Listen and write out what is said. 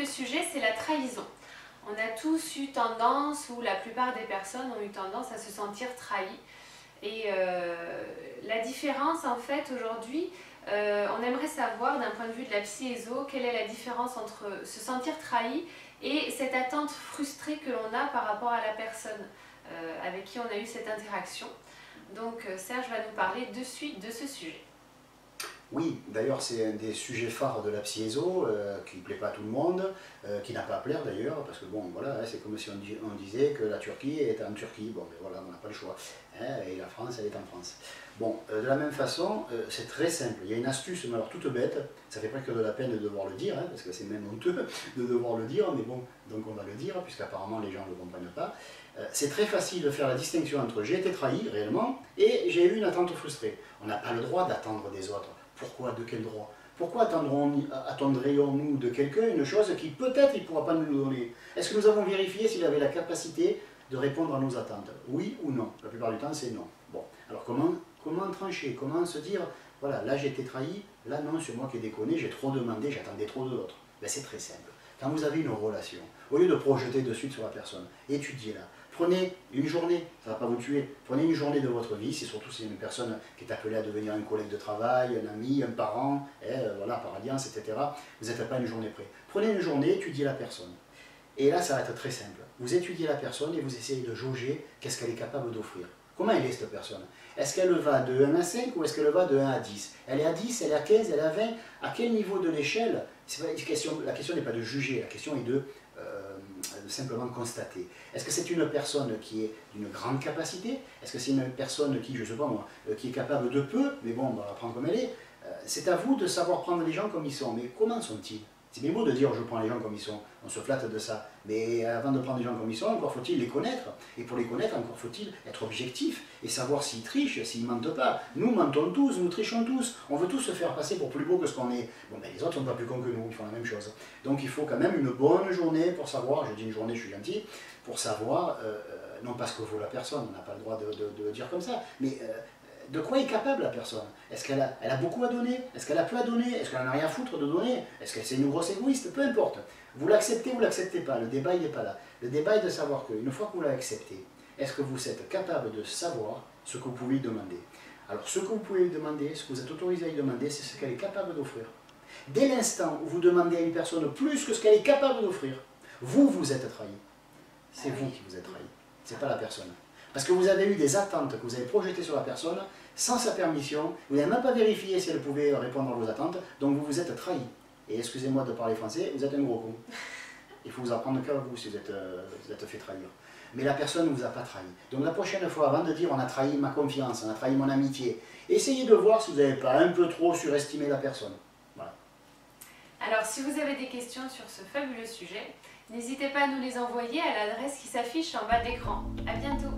fabuleux sujet, c'est la trahison. On a tous eu tendance, ou la plupart des personnes ont eu tendance à se sentir trahis. Et la différence en fait aujourd'hui, on aimerait savoir d'un point de vue de la psy-éso, quelle est la différence entre se sentir trahi et cette attente frustrée que l'on a par rapport à la personne avec qui on a eu cette interaction. Donc Serge va nous parler de suite de ce sujet. Oui, d'ailleurs c'est un des sujets phares de la psy-éso, qui ne plaît pas à tout le monde, qui n'a pas à plaire d'ailleurs, parce que bon voilà, c'est comme si on disait que la Turquie est en Turquie, bon mais voilà, on n'a pas le choix, hein, et la France elle est en France. Bon, de la même façon, c'est très simple, il y a une astuce, mais alors toute bête, ça fait presque de la peine de devoir le dire, hein, parce que c'est même honteux de devoir le dire, mais bon, donc on va le dire, puisqu'apparemment les gens ne le comprennent pas. C'est très facile de faire la distinction entre j'ai été trahi réellement et j'ai eu une attente frustrée. On n'a pas le droit d'attendre des autres. Pourquoi? De quel droit? Pourquoi attendrions-nous de quelqu'un une chose qui peut-être il ne pourra pas nous donner? Est-ce que nous avons vérifié s'il avait la capacité de répondre à nos attentes? Oui ou non? La plupart du temps c'est non. Bon, alors comment trancher? Comment se dire, voilà, là j'ai été trahi, là non, c'est moi qui ai déconné, j'ai trop demandé, j'attendais trop de l'autre. Ben, c'est très simple. Quand vous avez une relation, au lieu de projeter de suite sur la personne, étudiez-la. Prenez une journée, ça ne va pas vous tuer, prenez une journée de votre vie, c'est surtout si c'est une personne qui est appelée à devenir un collègue de travail, un ami, un parent, voilà, par alliance, etc. Vous n'êtes pas une journée près. Prenez une journée, étudiez la personne. Et là, ça va être très simple. Vous étudiez la personne et vous essayez de jauger qu'est-ce qu'elle est capable d'offrir. Comment elle est cette personne? Est-ce qu'elle va de 1 à 5 ou est-ce qu'elle va de 1 à 10? Elle est à 10, elle est à 15, elle est à 20? À quel niveau de l'échelle? La question n'est pas de juger, la question est de simplement constater. Est-ce que c'est une personne qui est d'une grande capacité? Est-ce que c'est une personne qui, je ne sais pas moi, qui est capable de peu? Mais bon, on va la prendre comme elle est. C'est à vous de savoir prendre les gens comme ils sont. Mais comment sont-ils? C'est bien beau de dire je prends les gens comme ils sont, on se flatte de ça. Mais avant de prendre les gens comme ils sont, encore faut-il les connaître. Et pour les connaître, encore faut-il être objectif et savoir s'ils trichent, s'ils ne mentent pas. Nous mentons tous, nous trichons tous. On veut tous se faire passer pour plus beau que ce qu'on est. Bon, ben les autres sont pas plus cons que nous, ils font la même chose. Donc il faut quand même une bonne journée pour savoir, je dis une journée, je suis gentil, pour savoir, non pas ce que vaut la personne, on n'a pas le droit de le dire comme ça, mais de quoi est capable la personne? Est-ce qu'elle a beaucoup à donner? Est-ce qu'elle a peu à donner? Est-ce qu'elle n'en a rien à foutre de donner? Est-ce que c'est une grosse égoïste? Peu importe. Vous l'acceptez ou vous ne l'acceptez pas. Le débat, il n'est pas là. Le débat est de savoir qu'une fois que vous l'avez accepté, est-ce que vous êtes capable de savoir ce que vous pouvez lui demander? Alors, ce que vous pouvez lui demander, ce que vous êtes autorisé à lui demander, c'est ce qu'elle est capable d'offrir. Dès l'instant où vous demandez à une personne plus que ce qu'elle est capable d'offrir, vous êtes trahi. C'est vous qui vous êtes trahi. Ce n'est pas la personne. Parce que vous avez eu des attentes que vous avez projetées sur la personne sans sa permission, vous n'avez même pas vérifié si elle pouvait répondre à vos attentes, donc vous vous êtes trahi. Et excusez-moi de parler français, vous êtes un gros con. Il faut vous apprendre qu'à vous si vous êtes fait trahir. Mais la personne ne vous a pas trahi. Donc la prochaine fois, avant de dire on a trahi ma confiance, on a trahi mon amitié, essayez de voir si vous n'avez pas un peu trop surestimé la personne. Voilà. Alors si vous avez des questions sur ce fabuleux sujet, n'hésitez pas à nous les envoyer à l'adresse qui s'affiche en bas d'écran. À bientôt.